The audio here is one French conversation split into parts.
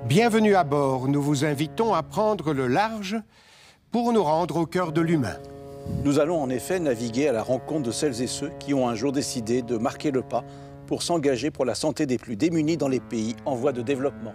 Bienvenue à bord. Nous vous invitons à prendre le large pour nous rendre au cœur de l'humain. Nous allons en effet naviguer à la rencontre de celles et ceux qui ont un jour décidé de marquer le pas pour s'engager pour la santé des plus démunis dans les pays en voie de développement.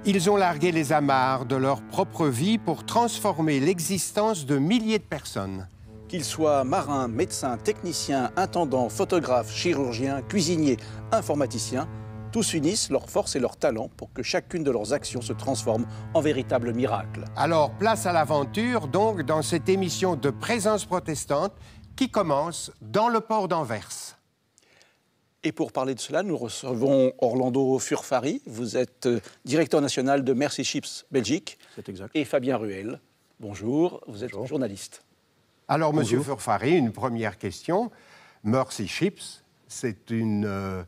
Ils ont largué les amarres de leur propre vie pour transformer l'existence de milliers de personnes. Qu'ils soient marins, médecins, techniciens, intendants, photographes, chirurgiens, cuisiniers, informaticiens, tous unissent leurs forces et leurs talents pour que chacune de leurs actions se transforme en véritable miracle. Alors, place à l'aventure, donc, dans cette émission de Présence protestante qui commence dans le port d'Anvers. Et pour parler de cela, nous recevons Orlando Furfari. Vous êtes directeur national de Mercy Ships Belgique. C'est exact. Et Fabien Ruel. Bonjour, vous êtes journaliste. Alors, Monsieur Furfari, une première question. Mercy Ships, c'est une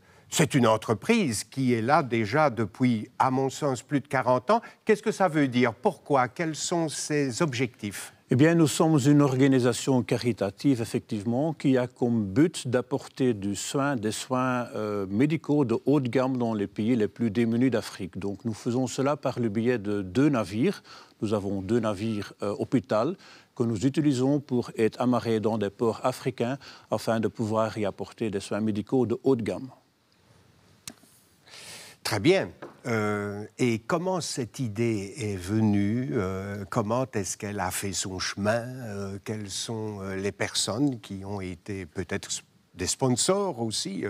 entreprise qui est là déjà depuis, à mon sens, plus de 40 ans. Qu'est-ce que ça veut dire? Pourquoi? Quels sont ses objectifs? Eh bien, nous sommes une organisation caritative, effectivement, qui a comme but d'apporter des soins médicaux de haut de gamme dans les pays les plus démunis d'Afrique. Donc, nous faisons cela par le biais de 2 navires. Nous avons 2 navires hôpital que nous utilisons pour être amarrés dans des ports africains afin de pouvoir y apporter des soins médicaux de haut de gamme. Très bien. Et comment cette idée est venue? Comment est-ce qu'elle a fait son chemin? Quelles sont les personnes qui ont été peut-être des sponsors aussi?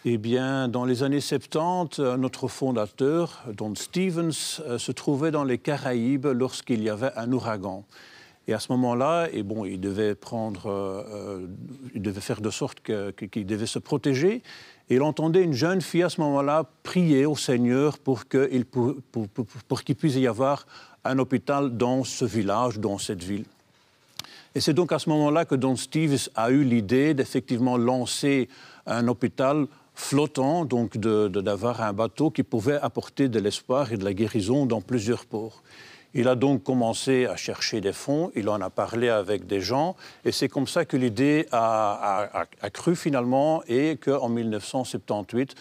Eh bien, dans les années 70, notre fondateur, Don Stevens, se trouvait dans les Caraïbes lorsqu'il y avait un ouragan. Et à ce moment-là, il devait faire de sorte qu'il devait se protéger. Et il entendait une jeune fille à ce moment-là prier au Seigneur pour qu'il puisse y avoir un hôpital dans ce village, dans cette ville. Et c'est donc à ce moment-là que Don Stevens a eu l'idée d'effectivement lancer un hôpital flottant, donc d'avoir un bateau qui pouvait apporter de l'espoir et de la guérison dans plusieurs ports. Il a donc commencé à chercher des fonds, il en a parlé avec des gens, et c'est comme ça que l'idée a cru finalement, et qu'en 1978,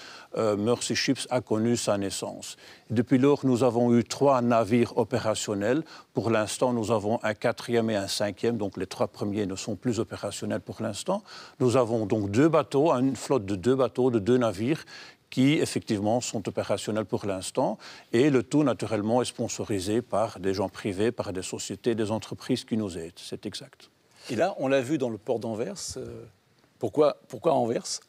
Mercy Ships a connu sa naissance. Depuis lors, nous avons eu 3 navires opérationnels. Pour l'instant, nous avons un 4e et un 5e, donc les 3 premiers ne sont plus opérationnels pour l'instant. Nous avons donc 2 bateaux, une flotte de 2 bateaux, de 2 navires, qui, effectivement, sont opérationnels pour l'instant. Et le tout, naturellement, est sponsorisé par des gens privés, par des sociétés, des entreprises qui nous aident. C'est exact. Et là, on l'a vu dans le port d'Anvers. Pourquoi Anvers?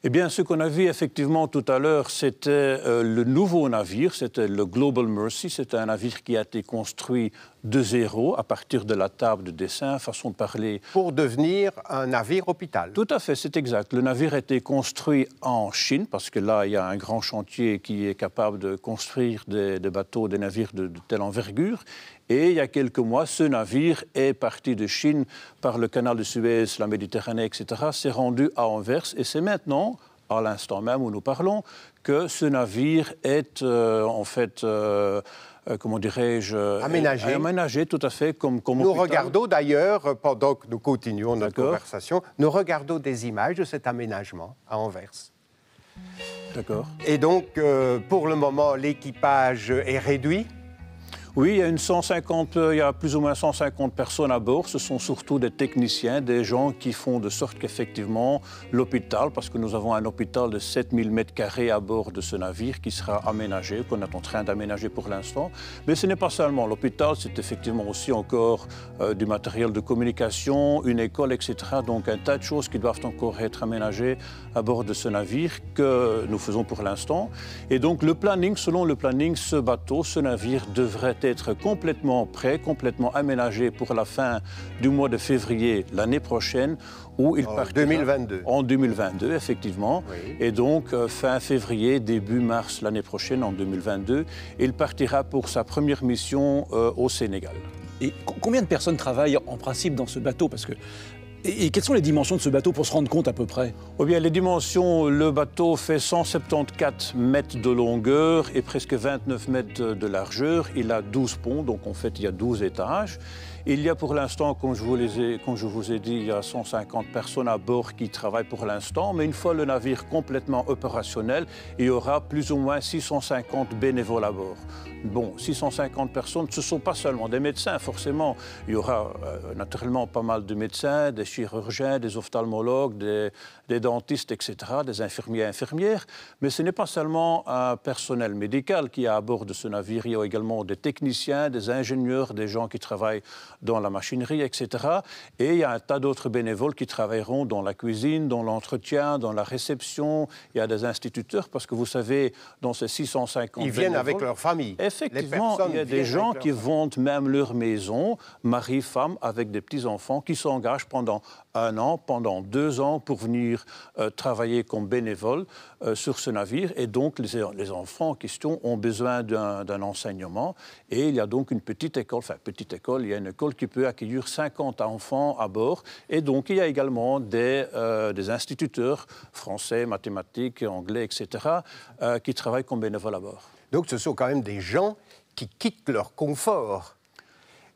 Eh bien, ce qu'on a vu effectivement tout à l'heure, c'était le nouveau navire, c'était le Global Mercy. C'est un navire qui a été construit de zéro, à partir de la table de dessin, façon de parler. Pour devenir un navire hôpital. Tout à fait, c'est exact. Le navire a été construit en Chine, parce que là, il y a un grand chantier qui est capable de construire des bateaux, des navires de telle envergure. Et il y a quelques mois, ce navire est parti de Chine par le canal de Suez, la Méditerranée, etc., s'est rendu à Anvers. Et c'est maintenant, à l'instant même où nous parlons, que ce navire est comment dirais-je... Aménagé. Aménagé, tout à fait, comme nous hôpital. regardons d'ailleurs, pendant que nous continuons notre conversation, nous regardons des images de cet aménagement à Anvers. D'accord. Et donc, pour le moment, l'équipage est réduit? Oui, il y a plus ou moins 150 personnes à bord. Ce sont surtout des techniciens, des gens qui font de sorte qu'effectivement l'hôpital, parce que nous avons un hôpital de 7000 m² à bord de ce navire qui sera aménagé, qu'on est en train d'aménager pour l'instant. Mais ce n'est pas seulement l'hôpital, c'est effectivement aussi encore du matériel de communication, une école, etc. Donc un tas de choses qui doivent encore être aménagées à bord de ce navire que nous faisons pour l'instant. Et donc selon le planning, ce bateau, ce navire devrait être complètement prêt, complètement aménagé pour la fin du mois de février l'année prochaine, où il partira 2022. En 2022, effectivement. Oui. Et donc, fin février, début mars l'année prochaine, en 2022, il partira pour sa première mission au Sénégal. Et combien de personnes travaillent en principe dans ce bateau? Et quelles sont les dimensions de ce bateau pour se rendre compte à peu près? Oh bien, les dimensions, le bateau fait 174 mètres de longueur et presque 29 mètres de largeur. Il a 12 ponts, donc en fait il y a 12 étages. Il y a pour l'instant, comme je vous ai dit, il y a 150 personnes à bord qui travaillent pour l'instant, mais une fois le navire complètement opérationnel, il y aura plus ou moins 650 bénévoles à bord. Bon, 650 personnes, ce ne sont pas seulement des médecins, forcément. Il y aura naturellement pas mal de médecins, des chirurgiens, des ophtalmologues, des dentistes, etc., des infirmiers et infirmières. Mais ce n'est pas seulement un personnel médical qui est à bord de ce navire. Il y a également des techniciens, des ingénieurs, des gens qui travaillent dans la machinerie, etc. Et il y a un tas d'autres bénévoles qui travailleront dans la cuisine, dans l'entretien, dans la réception. Il y a des instituteurs, parce que vous savez, dans ces 650 Ils viennent avec leur famille. Effectivement, il y a des gens qui vendent même leur maison, mari, femme, avec des petits-enfants, qui s'engagent pendant 1 an, pendant 2 ans, pour venir travailler comme bénévoles sur ce navire. Et donc, les enfants en question ont besoin d'un enseignement. Et il y a donc une petite école, il y a une école qui peut accueillir 50 enfants à bord. Et donc, il y a également des instituteurs français, mathématiques, anglais, etc., qui travaillent comme bénévoles à bord. Donc ce sont quand même des gens qui quittent leur confort.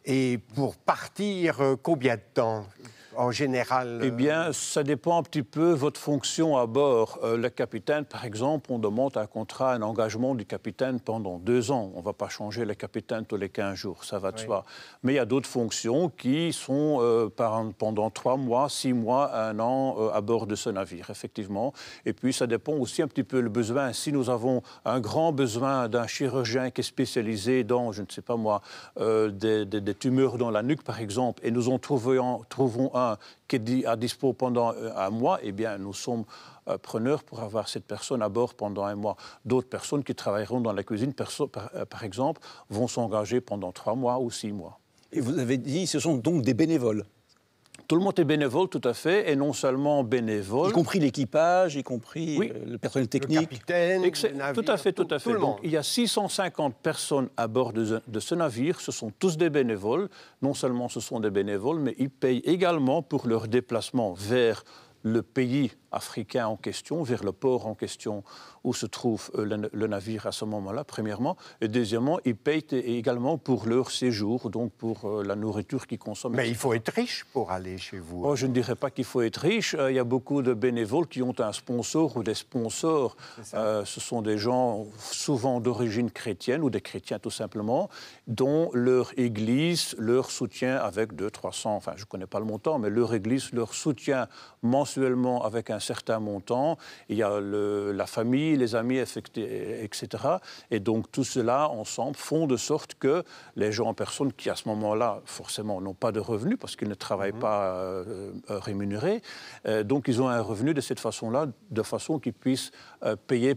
Et pour partir, combien de temps en général? Eh bien, ça dépend un petit peu de votre fonction à bord. Le capitaine, par exemple, on demande un contrat, un engagement du capitaine pendant 2 ans. On ne va pas changer le capitaine tous les 15 jours, ça va de soi. Mais il y a d'autres fonctions qui sont pendant 3 mois, 6 mois, 1 an à bord de ce navire, effectivement. Et puis, ça dépend aussi un petit peu le besoin. Si nous avons un grand besoin d'un chirurgien qui est spécialisé dans, je ne sais pas moi, des tumeurs dans la nuque, par exemple, et nous en trouvons un qui est à dispo pendant 1 mois, eh bien, nous sommes preneurs pour avoir cette personne à bord pendant 1 mois. D'autres personnes qui travailleront dans la cuisine, par exemple, vont s'engager pendant 3 mois ou 6 mois. Et vous avez dit, ce sont donc des bénévoles? Tout le monde est bénévole, tout à fait, et non seulement bénévole. Y compris l'équipage, y compris le personnel technique. Le capitaine, le navire, tout à fait, tout à fait. Tout le monde. Donc, il y a 650 personnes à bord de ce navire. Ce sont tous des bénévoles. Non seulement ce sont des bénévoles, mais ils payent également pour leur déplacement vers le pays africain en question, vers le port en question où se trouve le navire à ce moment-là, premièrement. Et deuxièmement, ils payent également pour leur séjour, donc pour la nourriture qu'ils consomment. Mais il faut être riche pour aller chez vous. Oh, je ne dirais pas qu'il faut être riche. Il y a beaucoup de bénévoles qui ont un sponsor ou des sponsors. Ce sont des gens souvent d'origine chrétienne ou des chrétiens tout simplement, dont leur église leur soutient avec 200-300, enfin je ne connais pas le montant, mais leur église leur soutient mensuellement avec un certain montant. Il y a la famille, les amis, etc. Et donc tout cela ensemble font de sorte que les gens en personne qui à ce moment-là forcément n'ont pas de revenus parce qu'ils ne travaillent pas rémunérés, donc ils ont un revenu de cette façon-là, de façon qu'ils puissent payer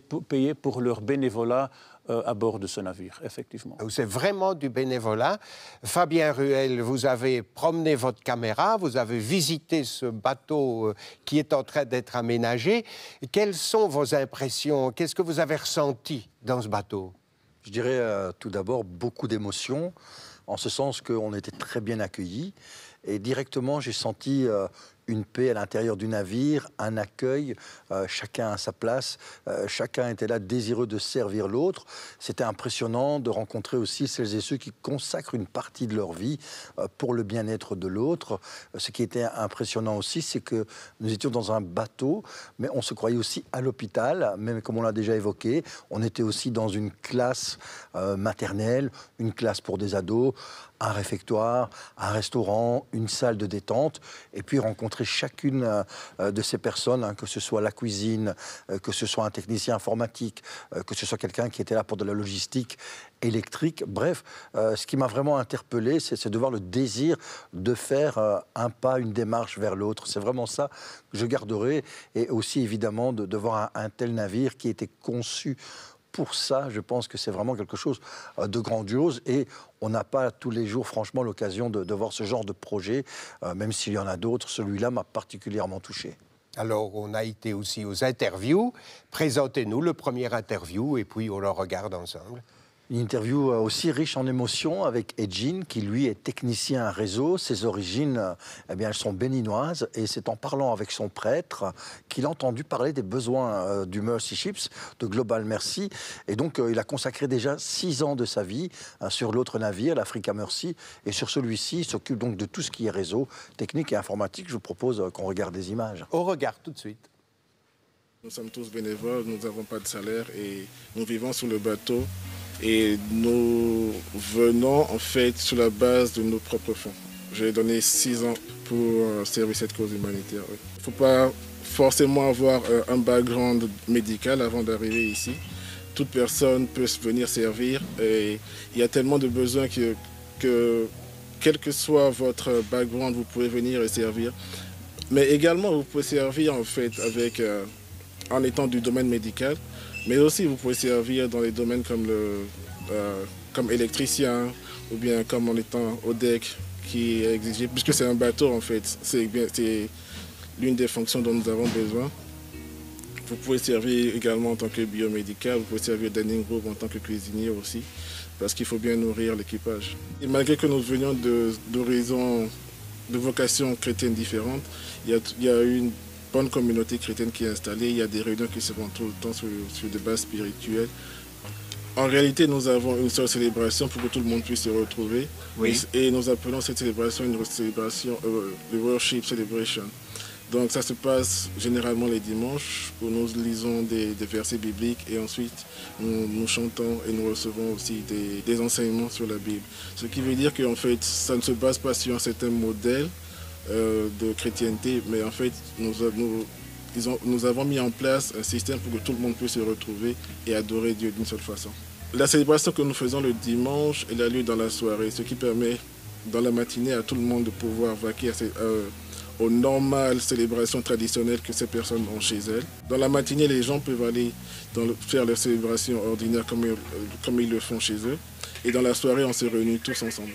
pour leur bénévolat à bord de ce navire, effectivement. C'est vraiment du bénévolat. Fabien Ruel, vous avez promené votre caméra, vous avez visité ce bateau qui est en train d'être aménagé. Quelles sont vos impressions? Qu'est-ce que vous avez ressenti dans ce bateau? Je dirais tout d'abord beaucoup d'émotions, en ce sens qu'on était très bien accueillis. Et directement, j'ai senti une paix à l'intérieur du navire, un accueil, chacun à sa place, chacun était là désireux de servir l'autre. C'était impressionnant de rencontrer aussi celles et ceux qui consacrent une partie de leur vie pour le bien-être de l'autre. Ce qui était impressionnant aussi, c'est que nous étions dans un bateau, mais on se croyait aussi à l'hôpital, même comme on l'a déjà évoqué. On était aussi dans une classe maternelle, une classe pour des ados, un réfectoire, un restaurant, une salle de détente, et puis rencontrer chacune de ces personnes, hein, que ce soit la cuisine, que ce soit un technicien informatique, que ce soit quelqu'un qui était là pour de la logistique électrique. Bref, ce qui m'a vraiment interpellé, c'est de voir le désir de faire un pas, une démarche vers l'autre. C'est vraiment ça que je garderai, et aussi évidemment de voir un tel navire qui était conçu pour ça. Je pense que c'est vraiment quelque chose de grandiose, et on n'a pas tous les jours, franchement, l'occasion de voir ce genre de projet, même s'il y en a d'autres. Celui-là m'a particulièrement touché. Alors, on a été aussi aux interviews. Présentez-nous le premier interview et puis on le regarde ensemble. Une interview aussi riche en émotions avec Edjin, qui lui est technicien réseau. Ses origines, eh bien, elles sont béninoises. Et c'est en parlant avec son prêtre qu'il a entendu parler des besoins du Mercy Ships, de Global Mercy. Et donc, il a consacré déjà 6 ans de sa vie sur l'autre navire, l'Africa Mercy. Et sur celui-ci, il s'occupe donc de tout ce qui est réseau, technique et informatique. Je vous propose qu'on regarde des images. On regarde tout de suite. Nous sommes tous bénévoles, nous n'avons pas de salaire et nous vivons sur le bateau. Et nous venons en fait sur la base de nos propres fonds. J'ai donné 6 ans pour servir cette cause humanitaire. Il ne faut pas forcément avoir un background médical avant d'arriver ici. Toute personne peut venir servir et il y a tellement de besoins que quel que soit votre background, vous pouvez venir et servir. Mais également, vous pouvez servir en fait en étant du domaine médical. Mais aussi, vous pouvez servir dans les domaines comme électricien ou bien comme en étant au deck qui est exigé, puisque c'est un bateau en fait. C'est l'une des fonctions dont nous avons besoin. Vous pouvez servir également en tant que biomédical, vous pouvez servir dining room en tant que cuisinier aussi, parce qu'il faut bien nourrir l'équipage. Et malgré que nous venions d'horizons, de vocations chrétiennes différentes, il y a une bonne communauté chrétienne qui est installée, il y a des réunions qui se font tout le temps sur des bases spirituelles. En réalité, nous avons une seule célébration pour que tout le monde puisse se retrouver. Oui. Et nous appelons cette célébration une célébration, le Worship Celebration. Donc ça se passe généralement les dimanches où nous lisons des versets bibliques et ensuite nous chantons et nous recevons aussi des enseignements sur la Bible. Ce qui veut dire qu'en fait, ça ne se base pas sur un certain modèle de chrétienté, mais en fait, nous avons mis en place un système pour que tout le monde puisse se retrouver et adorer Dieu d'une seule façon. La célébration que nous faisons le dimanche, elle a lieu dans la soirée, ce qui permet dans la matinée à tout le monde de pouvoir vaquer aux normales célébrations traditionnelles que ces personnes ont chez elles. Dans la matinée, les gens peuvent aller faire leurs célébrations ordinaires comme ils le font chez eux. Et dans la soirée, on se réunit tous ensemble.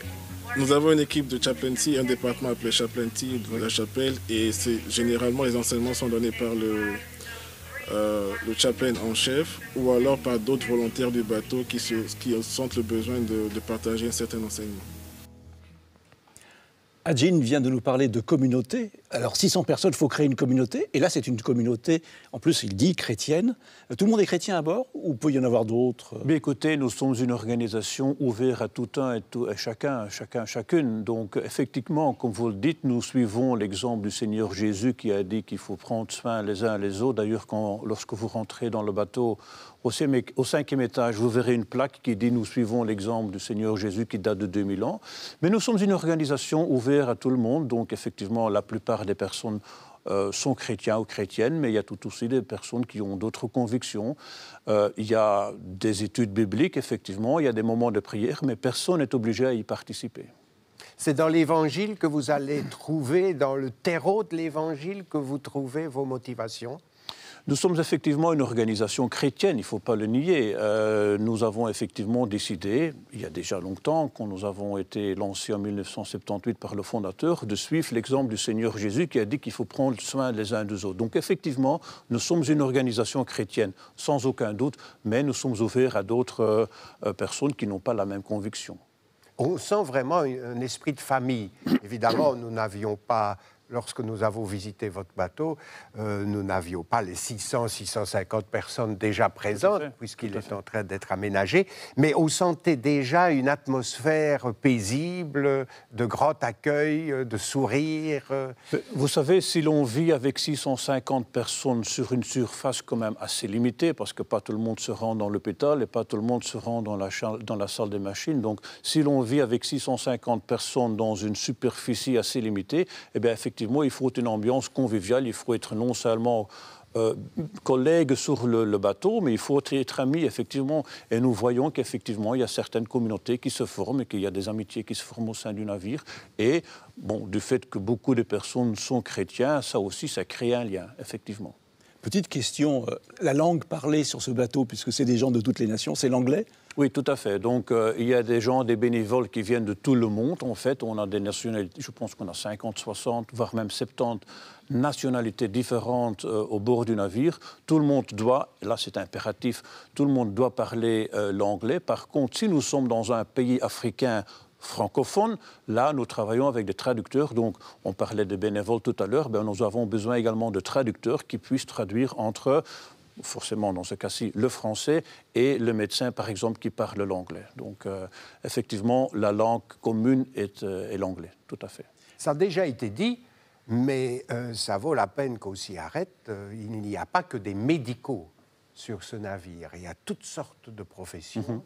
Nous avons une équipe de chaplaincy, un département appelé chaplaincy de la chapelle, et généralement les enseignements sont donnés par le chaplain en chef ou alors par d'autres volontaires du bateau qui sentent le besoin de partager un certain enseignement. Edjin vient de nous parler de communauté. Alors 600 personnes, il faut créer une communauté. Et là, c'est une communauté, en plus, il dit chrétienne. Tout le monde est chrétien à bord ou peut y en avoir d'autres? Mais écoutez, nous sommes une organisation ouverte à tout un et chacune. Donc, effectivement, comme vous le dites, nous suivons l'exemple du Seigneur Jésus qui a dit qu'il faut prendre soin les uns les autres. D'ailleurs, lorsque vous rentrez dans le bateau, au 5e étage, vous verrez une plaque qui dit « Nous suivons l'exemple du Seigneur Jésus qui date de 2000 ans ». Mais nous sommes une organisation ouverte à tout le monde. Donc, effectivement, la plupart des personnes sont chrétiens ou chrétiennes, mais il y a tout aussi des personnes qui ont d'autres convictions. Il y a des études bibliques, effectivement, il y a des moments de prière, mais personne n'est obligé à y participer. C'est dans l'Évangile que vous allez trouver, dans le terreau de l'Évangile, que vous trouvez vos motivations? Nous sommes effectivement une organisation chrétienne, il ne faut pas le nier. Nous avons effectivement décidé, il y a déjà longtemps, quand nous avons été lancés en 1978 par le fondateur, de suivre l'exemple du Seigneur Jésus qui a dit qu'il faut prendre soin les uns des autres. Donc effectivement, nous sommes une organisation chrétienne, sans aucun doute, mais nous sommes ouverts à d'autres personnes qui n'ont pas la même conviction. On sent vraiment un esprit de famille. Évidemment, nous n'avions pas... Lorsque nous avons visité votre bateau, nous n'avions pas les 600-650 personnes déjà présentes, puisqu'il est en train d'être aménagé, mais on sentait déjà une atmosphère paisible, de grand accueil, de sourire. Vous savez, si l'on vit avec 650 personnes sur une surface quand même assez limitée, parce que pas tout le monde se rend dans l'hôpital et pas tout le monde se rend dans la salle des machines, donc si l'on vit avec 650 personnes dans une superficie assez limitée, eh bien effectivement, il faut une ambiance conviviale, il faut être non seulement collègues sur le bateau, mais il faut être amis, effectivement. Et nous voyons qu'effectivement, il y a certaines communautés qui se forment et qu'il y a des amitiés qui se forment au sein du navire. Et bon, du fait que beaucoup de personnes sont chrétiens, ça aussi, ça crée un lien, effectivement. Petite question, la langue parlée sur ce bateau, puisque c'est des gens de toutes les nations, c'est l'anglais? Oui, tout à fait. Donc, il y a des gens, des bénévoles qui viennent de tout le monde. En fait, on a des nationalités, je pense qu'on a 50, 60, voire même 70 nationalités différentes au bord du navire. Tout le monde doit, là c'est impératif, tout le monde doit parler l'anglais. Par contre, si nous sommes dans un pays africain francophone, là, nous travaillons avec des traducteurs. Donc, on parlait des bénévoles tout à l'heure. Nous avons besoin également de traducteurs qui puissent traduire entre, forcément, dans ce cas-ci, le français et le médecin, par exemple, qui parle l'anglais. Donc, effectivement, la langue commune est l'anglais, tout à fait. Ça a déjà été dit, mais ça vaut la peine qu'on s'y arrête. Il n'y a pas que des médicaux sur ce navire. Il y a toutes sortes de professions.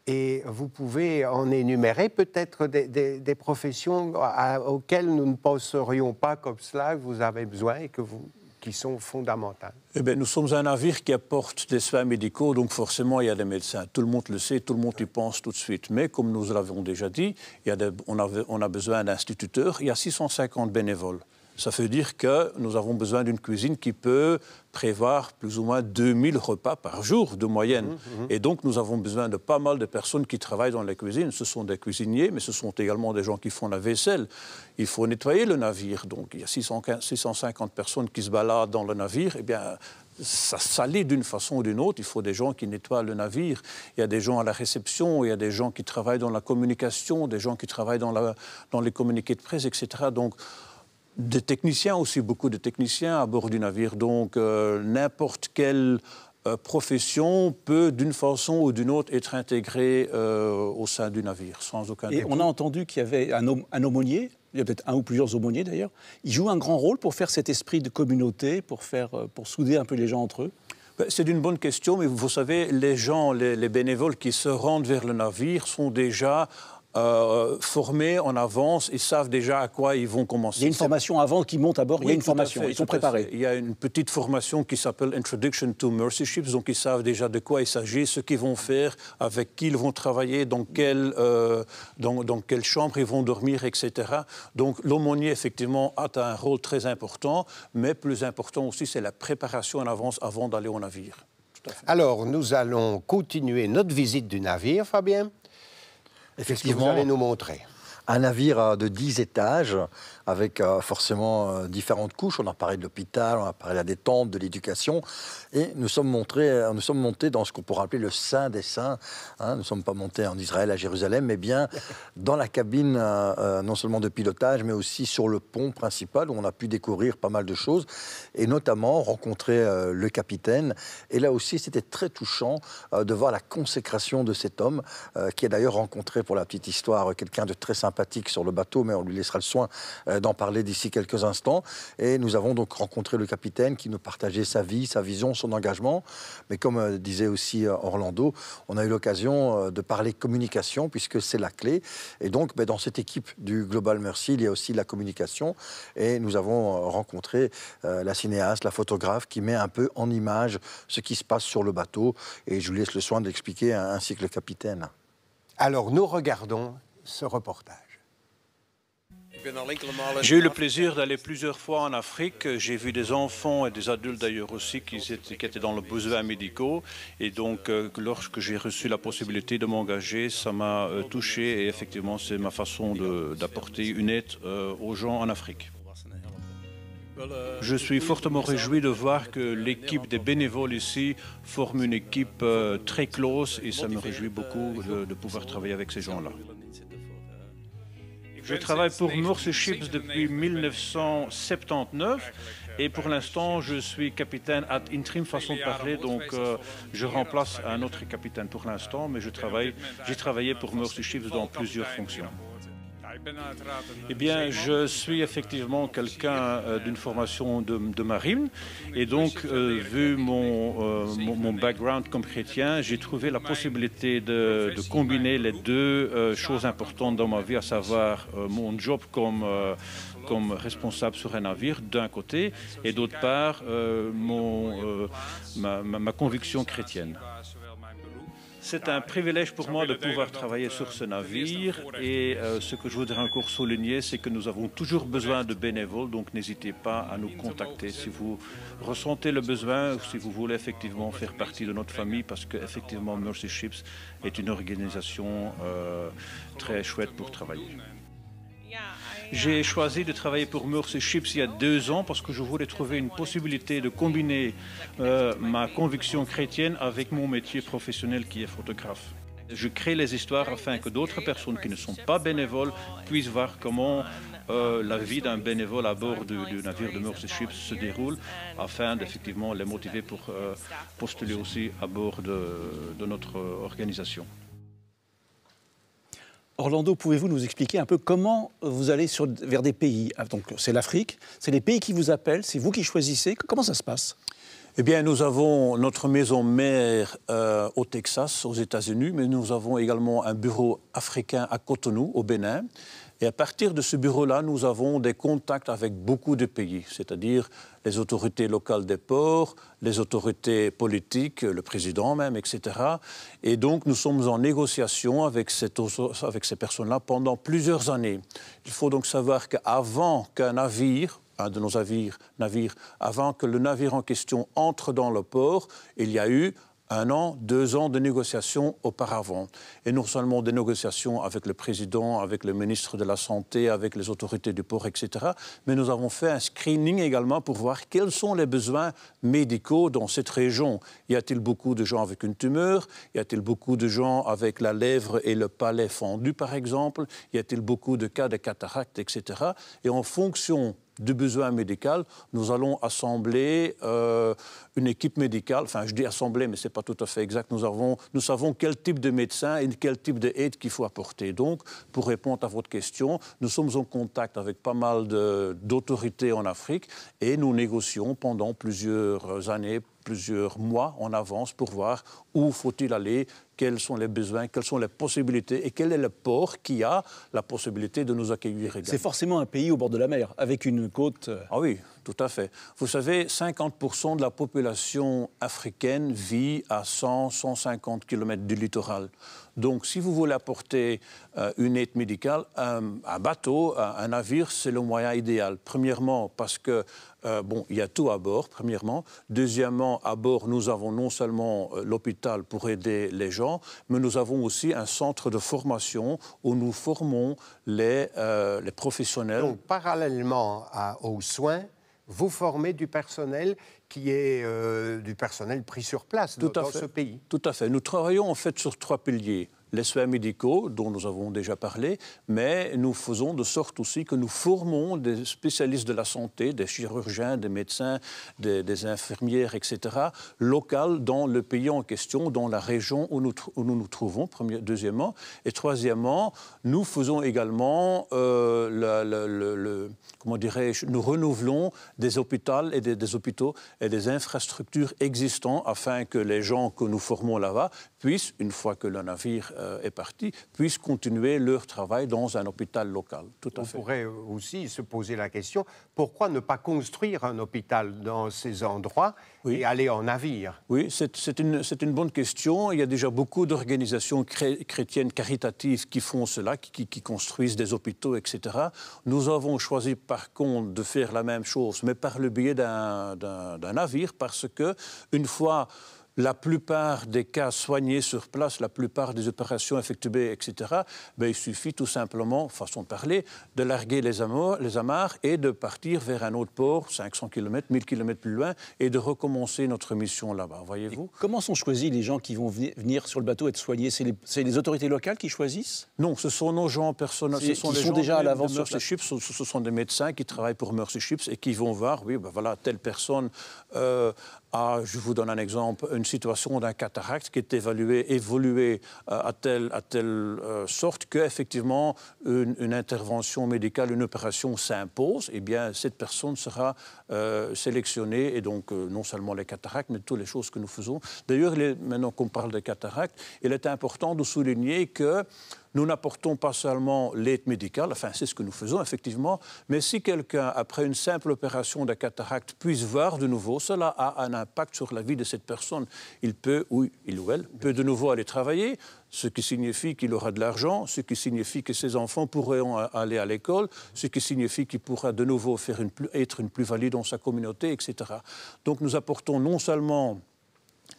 Et vous pouvez en énumérer peut-être des professions auxquelles nous ne penserions pas comme cela, que vous avez besoin et qui sont fondamentales. Eh bien, nous sommes un navire qui apporte des soins médicaux, donc forcément il y a des médecins. Tout le monde le sait, tout le monde y pense tout de suite. Mais comme nous l'avons déjà dit, on a besoin d'instituteurs. Il y a 650 bénévoles. Ça veut dire que nous avons besoin d'une cuisine qui peut prévoir plus ou moins 2000 repas par jour de moyenne. Et donc, nous avons besoin de pas mal de personnes qui travaillent dans les cuisines. Ce sont des cuisiniers, mais ce sont également des gens qui font la vaisselle. Il faut nettoyer le navire. Donc, il y a 650 personnes qui se baladent dans le navire. Eh bien, ça salit d'une façon ou d'une autre. Il faut des gens qui nettoient le navire. Il y a des gens à la réception, il y a des gens qui travaillent dans la communication, des gens qui travaillent dans les communiqués de presse, etc. Donc, des techniciens aussi, beaucoup de techniciens à bord du navire. Donc, n'importe quelle profession peut, d'une façon ou d'une autre, être intégrée au sein du navire, sans aucun doute. Et on a entendu qu'il y avait un aumônier, il y a peut-être un ou plusieurs aumôniers d'ailleurs. Il joue un grand rôle pour faire cet esprit de communauté, pour souder un peu les gens entre eux? C'est une bonne question, mais vous savez, les gens, les bénévoles qui se rendent vers le navire sont déjà formés en avance, ils savent déjà à quoi ils vont commencer. Il y a une formation avant qu'ils montent à bord, oui, il y a une formation, ils sont préparés. Il y a une petite formation qui s'appelle Introduction to Mercy Ships, donc ils savent déjà de quoi il s'agit, ce qu'ils vont faire, avec qui ils vont travailler, dans quelle chambre ils vont dormir, etc. Donc l'aumônier, effectivement, a un rôle très important, mais plus important aussi, c'est la préparation en avance avant d'aller au navire. Tout à fait. Alors, nous allons continuer notre visite du navire, Fabien. Effectivement, qu'est-ce que vous allez nous montrer? Un navire de 10 étages, avec forcément différentes couches. On a parlé de l'hôpital, on a parlé de la détente, de l'éducation. Et nous sommes montés dans ce qu'on pourrait appeler le Saint des Saints. Nous ne sommes pas montés en Israël, à Jérusalem, mais bien dans la cabine, non seulement de pilotage, mais aussi sur le pont principal, où on a pu découvrir pas mal de choses, et notamment rencontrer le capitaine. Et là aussi, c'était très touchant de voir la consécration de cet homme, qui a d'ailleurs rencontré, pour la petite histoire, quelqu'un de très sympathique sur le bateau, mais on lui laissera le soin d'en parler d'ici quelques instants. Et nous avons donc rencontré le capitaine qui nous partageait sa vie, sa vision, son engagement. Mais comme disait aussi Orlando, on a eu l'occasion de parler communication, puisque c'est la clé. Et donc, dans cette équipe du Global Mercy, il y a aussi la communication. Et nous avons rencontré la cinéaste, la photographe, qui met un peu en image ce qui se passe sur le bateau. Et je lui laisse le soin d'expliquer, ainsi que le capitaine. Alors, nous regardons ce reportage. J'ai eu le plaisir d'aller plusieurs fois en Afrique. J'ai vu des enfants et des adultes d'ailleurs aussi qui étaient dans le besoin médicaux. Et donc, lorsque j'ai reçu la possibilité de m'engager, ça m'a touché. Et effectivement, c'est ma façon d'apporter une aide aux gens en Afrique. Je suis fortement réjoui de voir que l'équipe des bénévoles ici forme une équipe très close. Et ça me réjouit beaucoup de pouvoir travailler avec ces gens-là. Je travaille pour Mercy Ships depuis 1979 et pour l'instant je suis capitaine ad interim, façon de parler, donc je remplace un autre capitaine pour l'instant, mais j'ai travaillé pour Mercy Ships dans plusieurs fonctions. Eh bien, je suis effectivement quelqu'un d'une formation de marine et donc, vu mon background comme chrétien, j'ai trouvé la possibilité de combiner les deux choses importantes dans ma vie, à savoir mon job comme responsable sur un navire d'un côté et d'autre part ma conviction chrétienne. C'est un privilège pour moi de pouvoir travailler sur ce navire et ce que je voudrais encore souligner, c'est que nous avons toujours besoin de bénévoles, donc n'hésitez pas à nous contacter si vous ressentez le besoin ou si vous voulez effectivement faire partie de notre famille, parce qu'effectivement Mercy Ships est une organisation très chouette pour travailler. J'ai choisi de travailler pour Mercy Ships il y a 2 ans parce que je voulais trouver une possibilité de combiner ma conviction chrétienne avec mon métier professionnel qui est photographe. Je crée les histoires afin que d'autres personnes qui ne sont pas bénévoles puissent voir comment la vie d'un bénévole à bord du navire de Mercy Ships se déroule, afin d'effectivement les motiver pour postuler aussi à bord de notre organisation. Orlando, pouvez-vous nous expliquer un peu comment vous allez vers des pays? Donc c'est l'Afrique, c'est les pays qui vous appellent, c'est vous qui choisissez. Comment ça se passe? Eh bien, nous avons notre maison mère au Texas, aux États-Unis, mais nous avons également un bureau africain à Cotonou, au Bénin. Et à partir de ce bureau-là, nous avons des contacts avec beaucoup de pays, c'est-à-dire les autorités locales des ports, les autorités politiques, le président même, etc. Et donc, nous sommes en négociation avec ces personnes-là pendant plusieurs années. Il faut donc savoir qu'avant qu'un navire, un de nos navires, avant que le navire en question entre dans le port, il y a eu 1 an, 2 ans de négociations auparavant. Et non seulement des négociations avec le président, avec le ministre de la Santé, avec les autorités du port, etc. Mais nous avons fait un screening également pour voir quels sont les besoins médicaux dans cette région. Y a-t-il beaucoup de gens avec une tumeur? Y a-t-il beaucoup de gens avec la lèvre et le palais fendus, par exemple? Y a-t-il beaucoup de cas de cataracte, etc. Et en fonction du besoin médical, nous allons assembler une équipe médicale. Enfin, je dis assembler, mais ce n'est pas tout à fait exact. Nous savons quel type de médecin et quel type d'aide qu'il faut apporter. Donc, pour répondre à votre question, nous sommes en contact avec pas mal d'autorités en Afrique et nous négocions pendant plusieurs années, plusieurs mois en avance pour voir où faut-il aller, quels sont les besoins, quelles sont les possibilités et quel est le port qui a la possibilité de nous accueillir également. C'est forcément un pays au bord de la mer, avec une côte... Ah oui, tout à fait. Vous savez, 50% de la population africaine vit à 100-150 km du littoral. Donc, si vous voulez apporter une aide médicale, un bateau, un navire, c'est le moyen idéal. Premièrement, parce que il y a tout à bord, premièrement. Deuxièmement, à bord, nous avons non seulement l'hôpital pour aider les gens, mais nous avons aussi un centre de formation où nous formons les professionnels. Donc, parallèlement aux soins, vous formez du personnel qui est du personnel pris sur place dans ce pays. Tout à fait. Nous travaillons en fait sur 3 piliers. Les soins médicaux, dont nous avons déjà parlé, mais nous faisons de sorte aussi que nous formons des spécialistes de la santé, des chirurgiens, des médecins, des infirmières, etc., locales dans le pays en question, dans la région où nous nous trouvons, deuxièmement. Et troisièmement, nous faisons également, comment dirais-je, nous renouvelons des hôpitaux et des hôpitaux et des infrastructures existants afin que les gens que nous formons là-bas puissent, une fois que le navire est parti, puissent continuer leur travail dans un hôpital local. Tout à fait. On pourrait aussi se poser la question, pourquoi ne pas construire un hôpital dans ces endroits et aller en navire? Oui, c'est une bonne question. Il y a déjà beaucoup d'organisations chrétiennes caritatives qui font cela, qui construisent des hôpitaux, etc. Nous avons choisi par contre de faire la même chose, mais par le biais d'un navire, parce que une fois la plupart des cas soignés sur place, la plupart des opérations effectuées, etc., il suffit tout simplement, façon de parler, de larguer les amarres et de partir vers un autre port, 500 km, 1000 km plus loin, et de recommencer notre mission là-bas, voyez-vous. Comment sont choisis les gens qui vont venir sur le bateau être soignés? C'est les autorités locales qui choisissent? Non, ce sont nos gens personnels. Ce sont les gens déjà à l'avance sur Mercy Ships. Ce sont des médecins qui travaillent pour Mercy Ships et qui vont voir, oui, voilà, telle personne je vous donne un exemple, une situation d'un cataracte qui est évoluée à telle sorte qu'effectivement une intervention médicale, une opération s'impose, eh bien cette personne sera sélectionnée et donc non seulement les cataractes, mais toutes les choses que nous faisons. D'ailleurs, maintenant qu'on parle de cataractes, il est important de souligner que nous n'apportons pas seulement l'aide médicale, enfin c'est ce que nous faisons effectivement, mais si quelqu'un, après une simple opération de cataracte, puisse voir de nouveau, cela a un impact sur la vie de cette personne. Il peut, ou il ou elle, peut de nouveau aller travailler, ce qui signifie qu'il aura de l'argent, ce qui signifie que ses enfants pourront aller à l'école, ce qui signifie qu'il pourra de nouveau être une plus-value dans sa communauté, etc. Donc nous apportons non seulement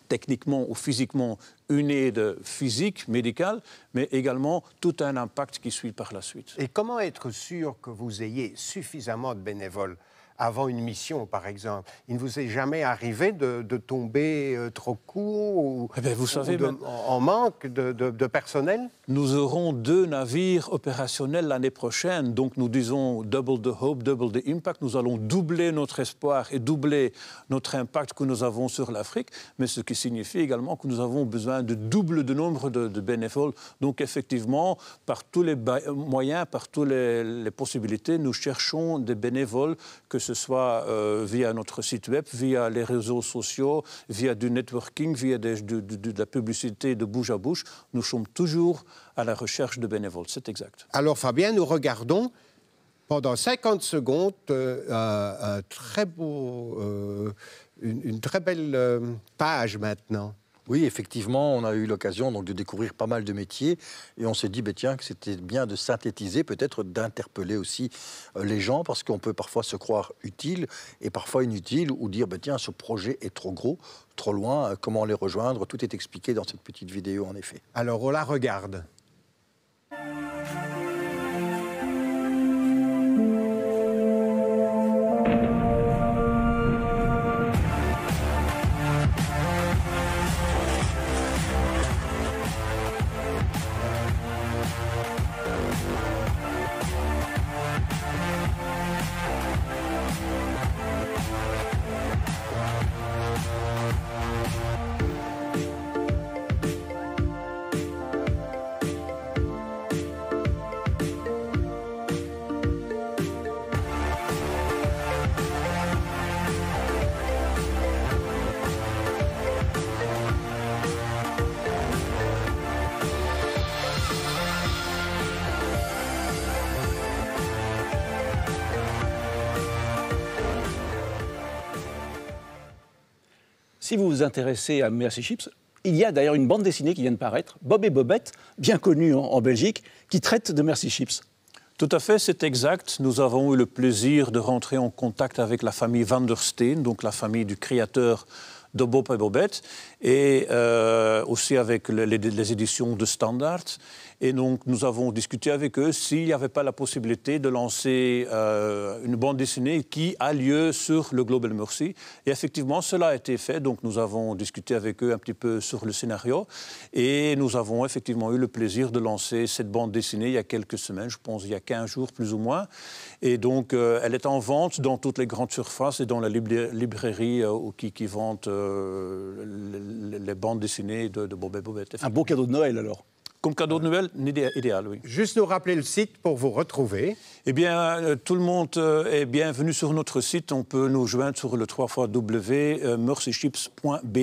techniquement ou physiquement une aide physique, médicale, mais également tout un impact qui suit par la suite. Et comment être sûr que vous ayez suffisamment de bénévoles avant une mission, par exemple? Il ne vous est jamais arrivé de tomber trop court ou, vous savez, en manque de personnel? Nous aurons 2 navires opérationnels l'année prochaine, donc nous disons double the hope, double the impact. Nous allons doubler notre espoir et doubler notre impact que nous avons sur l'Afrique, mais ce qui signifie également que nous avons besoin de double de nombre de bénévoles. Donc effectivement, par tous les moyens, par toutes les possibilités, nous cherchons des bénévoles, que ce soit via notre site web, via les réseaux sociaux, via du networking, via de la publicité de bouche à bouche. Nous sommes toujours à la recherche de bénévoles, c'est exact. Alors Fabien, nous regardons pendant 50 secondes un très beau, une très belle page maintenant. Oui, effectivement, on a eu l'occasion donc de découvrir pas mal de métiers et on s'est dit, tiens, que c'était bien de synthétiser, peut-être d'interpeller aussi les gens, parce qu'on peut parfois se croire utile et parfois inutile, ou dire, tiens, ce projet est trop gros, trop loin, comment les rejoindre? Tout est expliqué dans cette petite vidéo, en effet. Alors, on la regarde. Si vous vous intéressez à Mercy Ships, il y a d'ailleurs une bande dessinée qui vient de paraître, Bob et Bobette, bien connue en Belgique, qui traite de Mercy Ships. Tout à fait, c'est exact. Nous avons eu le plaisir de rentrer en contact avec la famille Van der Steen, donc la famille du créateur de Bob et Bobette, et aussi avec les éditions de Standard. Et donc, nous avons discuté avec eux s'il n'y avait pas la possibilité de lancer une bande dessinée qui a lieu sur le Global Mercy. Et effectivement, cela a été fait. Donc, nous avons discuté avec eux un petit peu sur le scénario. Et nous avons effectivement eu le plaisir de lancer cette bande dessinée il y a quelques semaines, je pense il y a 15 jours plus ou moins. Et donc, elle est en vente dans toutes les grandes surfaces et dans la librairie qui vendent les bandes dessinées de Bob et Bobette. Un beau cadeau de Noël, alors. Comme cadeau de Noël, idéal, oui. Juste nous rappeler le site pour vous retrouver. Eh bien, tout le monde est bienvenu sur notre site. On peut nous joindre sur le www.mercyships.be.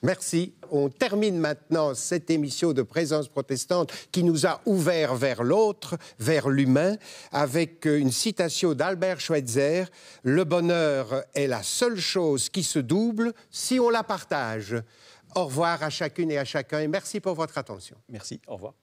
Merci. On termine maintenant cette émission de Présence protestante qui nous a ouvert vers l'autre, vers l'humain, avec une citation d'Albert Schweitzer. « Le bonheur est la seule chose qui se double si on la partage ». Au revoir à chacune et à chacun et merci pour votre attention. Merci, au revoir.